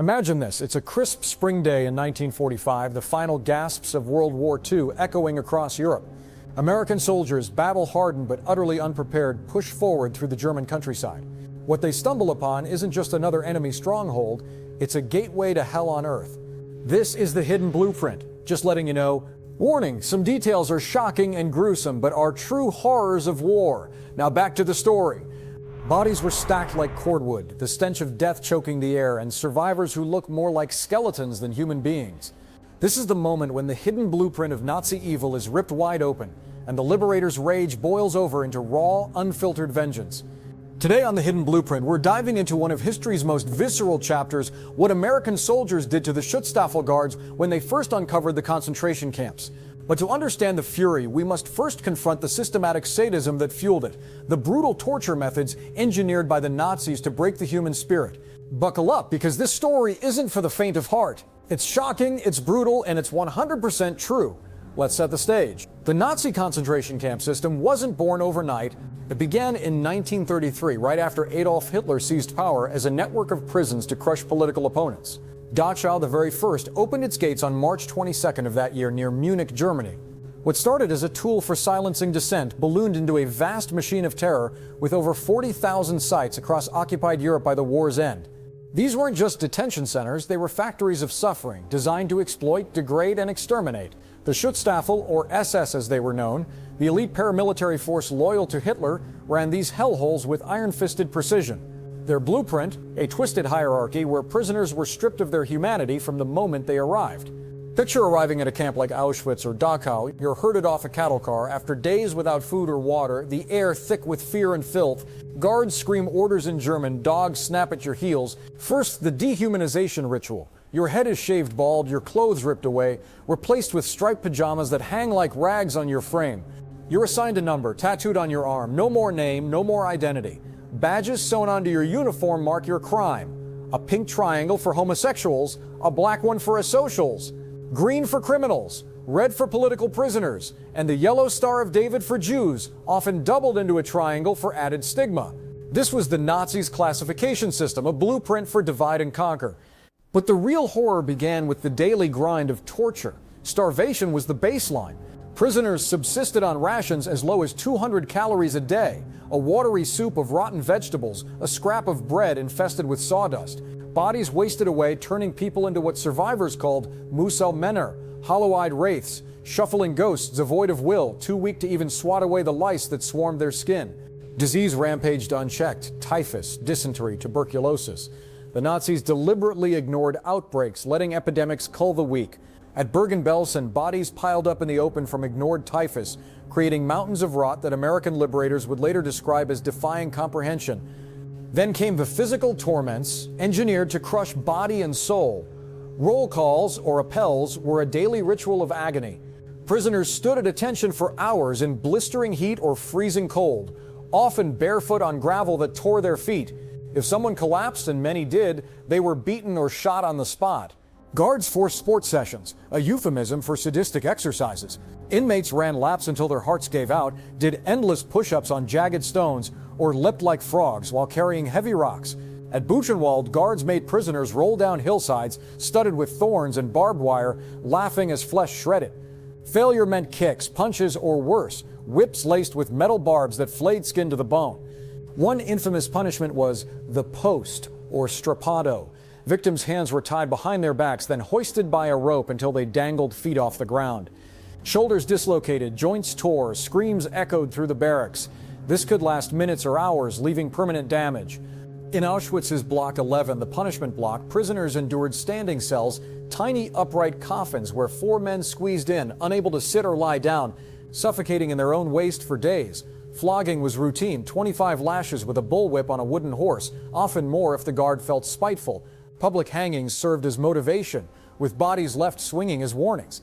Imagine this. It's a crisp spring day in 1945, the final gasps of World War II echoing across Europe. American soldiers, battle-hardened but utterly unprepared, push forward through the German countryside. What they stumble upon isn't just another enemy stronghold, it's a gateway to hell on earth. This is the hidden blueprint. Just letting you know, warning, some details are shocking and gruesome, but are true horrors of war. Now back to the story. Bodies were stacked like cordwood, the stench of death choking the air, and survivors who look more like skeletons than human beings. This is the moment when the hidden blueprint of Nazi evil is ripped wide open, and the liberators' rage boils over into raw, unfiltered vengeance. Today on The Hidden Blueprint, we're diving into one of history's most visceral chapters, what American soldiers did to the Schutzstaffel guards when they first uncovered the concentration camps. But to understand the fury, we must first confront the systematic sadism that fueled it, the brutal torture methods engineered by the Nazis to break the human spirit. Buckle up, because this story isn't for the faint of heart. It's shocking, it's brutal, and it's 100% true. Let's set the stage. The Nazi concentration camp system wasn't born overnight. It began in 1933, right after Adolf Hitler seized power, as a network of prisons to crush political opponents. Dachau, the very first, opened its gates on March 22nd of that year near Munich, Germany. What started as a tool for silencing dissent ballooned into a vast machine of terror with over 40,000 sites across occupied Europe by the war's end. These weren't just detention centers, they were factories of suffering, designed to exploit, degrade, and exterminate. The Schutzstaffel, or SS as they were known, the elite paramilitary force loyal to Hitler, ran these hellholes with iron-fisted precision. Their blueprint, a twisted hierarchy where prisoners were stripped of their humanity from the moment they arrived. Picture arriving at a camp like Auschwitz or Dachau. You're herded off a cattle car. After days without food or water, the air thick with fear and filth, guards scream orders in German, dogs snap at your heels. First, the dehumanization ritual. Your head is shaved bald, your clothes ripped away, replaced with striped pajamas that hang like rags on your frame. You're assigned a number, tattooed on your arm. No more name, no more identity. Badges sewn onto your uniform mark your crime. A pink triangle for homosexuals, a black one for asocials, green for criminals, red for political prisoners, and the yellow Star of David for Jews, often doubled into a triangle for added stigma. This was the Nazis' classification system, a blueprint for divide and conquer. But the real horror began with the daily grind of torture. Starvation was the baseline. Prisoners subsisted on rations as low as 200 calories a day, a watery soup of rotten vegetables, a scrap of bread infested with sawdust. Bodies wasted away, turning people into what survivors called Musalmänner, hollow-eyed wraiths, shuffling ghosts devoid of will, too weak to even swat away the lice that swarmed their skin. Disease rampaged unchecked: typhus, dysentery, tuberculosis. The Nazis deliberately ignored outbreaks, letting epidemics cull the weak. At Bergen-Belsen, bodies piled up in the open from ignored typhus, creating mountains of rot that American liberators would later describe as defying comprehension. Then came the physical torments, engineered to crush body and soul. Roll calls, or appels, were a daily ritual of agony. Prisoners stood at attention for hours in blistering heat or freezing cold, often barefoot on gravel that tore their feet. If someone collapsed, and many did, they were beaten or shot on the spot. Guards forced sports sessions, a euphemism for sadistic exercises. Inmates ran laps until their hearts gave out, did endless push-ups on jagged stones, or leapt like frogs while carrying heavy rocks. At Buchenwald, guards made prisoners roll down hillsides studded with thorns and barbed wire, laughing as flesh shredded. Failure meant kicks, punches, or worse, whips laced with metal barbs that flayed skin to the bone. One infamous punishment was the post, or strappado. Victims' hands were tied behind their backs, then hoisted by a rope until they dangled feet off the ground. Shoulders dislocated, joints tore, screams echoed through the barracks. This could last minutes or hours, leaving permanent damage. In Auschwitz's Block 11, the punishment block, prisoners endured standing cells, tiny upright coffins where 4 men squeezed in, unable to sit or lie down, suffocating in their own waste for days. Flogging was routine, 25 lashes with a bullwhip on a wooden horse, often more if the guard felt spiteful. Public hangings served as motivation, with bodies left swinging as warnings.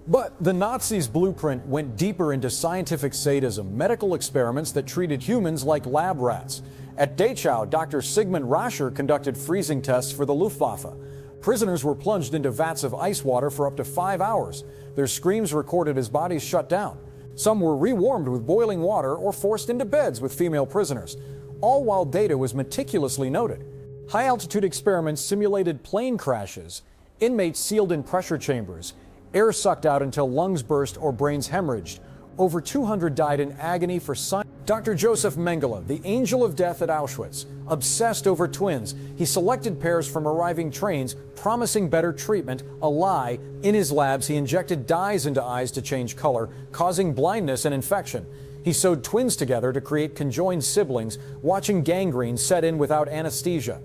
But the Nazis' blueprint went deeper into scientific sadism, medical experiments that treated humans like lab rats. At Dachau, Dr. Sigmund Rascher conducted freezing tests for the Luftwaffe. Prisoners were plunged into vats of ice water for up to 5 hours, their screams recorded as bodies shut down. Some were rewarmed with boiling water or forced into beds with female prisoners, all while data was meticulously noted. High-altitude experiments simulated plane crashes, inmates sealed in pressure chambers, air sucked out until lungs burst or brains hemorrhaged. Over 200 died in agony for science. Dr. Joseph Mengele, the angel of death at Auschwitz, obsessed over twins. He selected pairs from arriving trains, promising better treatment, a lie. In his labs, he injected dyes into eyes to change color, causing blindness and infection. He sewed twins together to create conjoined siblings, watching gangrene set in without anesthesia.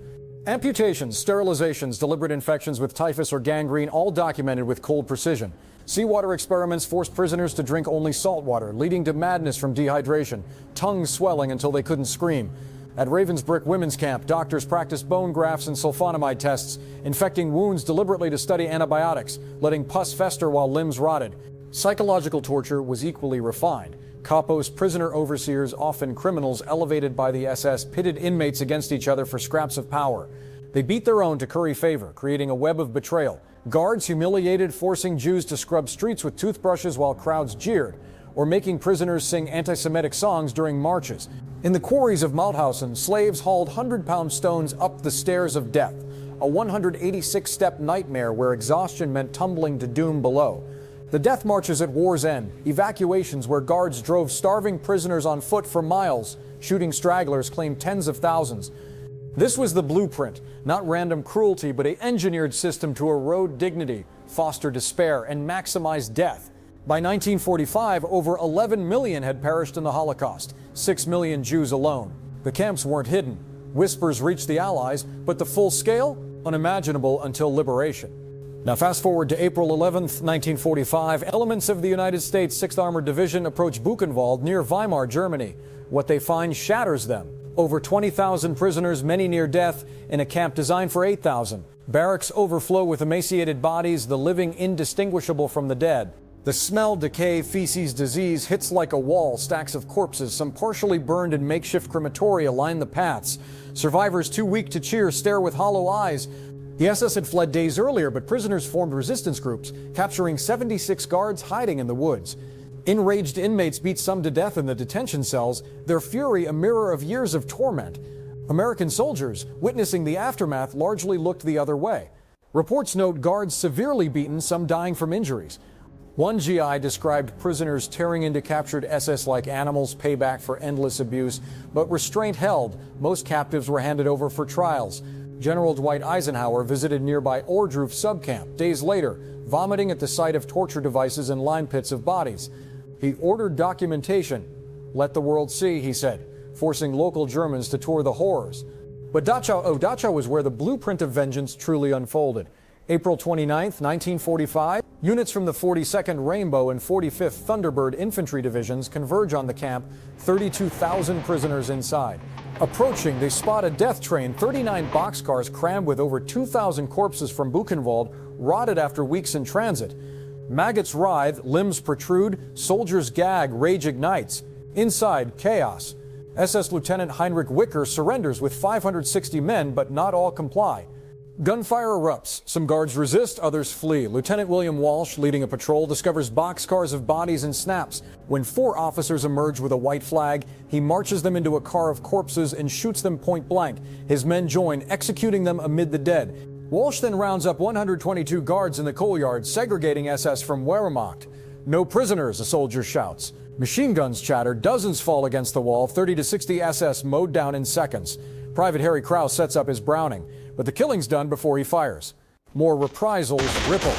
Amputations, sterilizations, deliberate infections with typhus or gangrene, all documented with cold precision. Seawater experiments forced prisoners to drink only salt water, leading to madness from dehydration, tongues swelling until they couldn't scream. At Ravensbrück Women's Camp, doctors practiced bone grafts and sulfonamide tests, infecting wounds deliberately to study antibiotics, letting pus fester while limbs rotted. Psychological torture was equally refined. Kapos, prisoner overseers, often criminals elevated by the SS, pitted inmates against each other for scraps of power. They beat their own to curry favor, creating a web of betrayal. Guards humiliated, forcing Jews to scrub streets with toothbrushes while crowds jeered, or making prisoners sing anti-Semitic songs during marches. In the quarries of Mauthausen, slaves hauled 100-pound stones up the stairs of death, a 186-step nightmare where exhaustion meant tumbling to doom below. The death marches at war's end, evacuations where guards drove starving prisoners on foot for miles, shooting stragglers claimed tens of thousands. This was the blueprint, not random cruelty, but an engineered system to erode dignity, foster despair, and maximize death. By 1945, over 11 million had perished in the Holocaust, 6 million Jews alone. The camps weren't hidden. Whispers reached the Allies, but the full scale? Unimaginable until liberation. Now fast forward to April 11th, 1945. Elements of the United States 6th Armored Division approach Buchenwald near Weimar, Germany. What they find shatters them. Over 20,000 prisoners, many near death, in a camp designed for 8,000. Barracks overflow with emaciated bodies, the living indistinguishable from the dead. The smell, decay, feces, disease hits like a wall. Stacks of corpses, some partially burned in makeshift crematoria, line the paths. Survivors too weak to cheer stare with hollow eyes. The SS had fled days earlier, but prisoners formed resistance groups, capturing 76 guards hiding in the woods. Enraged inmates beat some to death in the detention cells, their fury a mirror of years of torment. American soldiers, witnessing the aftermath, largely looked the other way. Reports note guards severely beaten, some dying from injuries. One GI described prisoners tearing into captured SS like animals, payback for endless abuse, but restraint held. Most captives were handed over for trials. General Dwight Eisenhower visited nearby Ohrdruf subcamp days later, vomiting at the sight of torture devices and lime pits of bodies. He ordered documentation. Let the world see, he said, forcing local Germans to tour the horrors. But Dachau was where the blueprint of vengeance truly unfolded. April 29, 1945, units from the 42nd Rainbow and 45th Thunderbird Infantry Divisions converge on the camp, 32,000 prisoners inside. Approaching, they spot a death train, 39 boxcars crammed with over 2,000 corpses from Buchenwald, rotted after weeks in transit. Maggots writhe, limbs protrude, soldiers gag, rage ignites. Inside, chaos. SS Lieutenant Heinrich Wicker surrenders with 560 men, but not all comply. Gunfire erupts. Some guards resist, others flee. Lieutenant William Walsh, leading a patrol, discovers boxcars of bodies and snaps. When 4 officers emerge with a white flag, he marches them into a car of corpses and shoots them point blank. His men join, executing them amid the dead. Walsh then rounds up 122 guards in the coal yard, segregating SS from Wehrmacht. No prisoners, a soldier shouts. Machine guns chatter, dozens fall against the wall, 30 to 60 SS mowed down in seconds. Private Harry Krause sets up his Browning, but the killing's done before he fires. More reprisals ripple.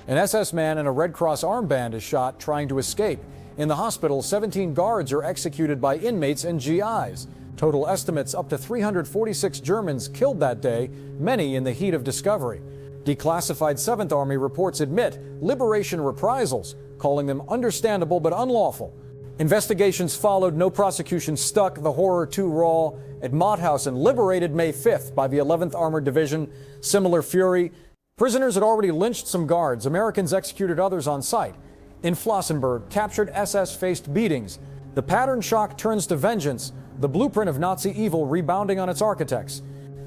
An SS man in a Red Cross armband is shot trying to escape. In the hospital, 17 guards are executed by inmates and GIs. Total estimates up to 346 Germans killed that day, many in the heat of discovery. Declassified 7th Army reports admit liberation reprisals, calling them understandable but unlawful. Investigations followed, no prosecution stuck, the horror too raw. At Mauthausen, liberated May 5th by the 11th Armored Division, similar fury. Prisoners had already lynched some guards. Americans executed others on sight. In Flossenburg, captured SS faced beatings. The pattern shock turns to vengeance, the blueprint of Nazi evil rebounding on its architects.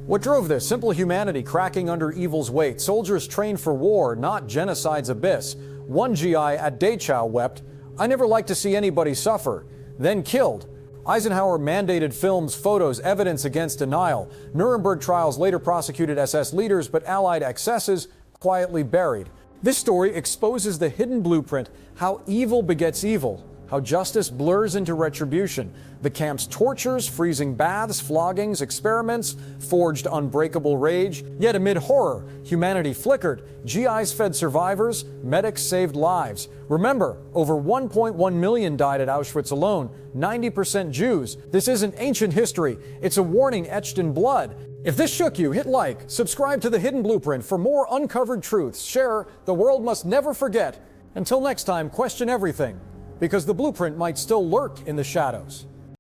What drove this? Simple humanity cracking under evil's weight. Soldiers trained for war, not genocide's abyss. One GI at Dachau wept, "I never like to see anybody suffer." Then killed. Eisenhower mandated films, photos, evidence against denial. Nuremberg trials later prosecuted SS leaders, but Allied excesses quietly buried. This story exposes the hidden blueprint, how evil begets evil, how justice blurs into retribution. The camp's tortures, freezing baths, floggings, experiments forged unbreakable rage. Yet amid horror, humanity flickered. GIs fed survivors, medics saved lives. Remember, over 1.1 million died at Auschwitz alone, 90% Jews. This isn't ancient history, it's a warning etched in blood. If this shook you, hit like, subscribe to The Hidden Blueprint for more uncovered truths. Share, the world must never forget. Until next time, question everything, because the blueprint might still lurk in the shadows.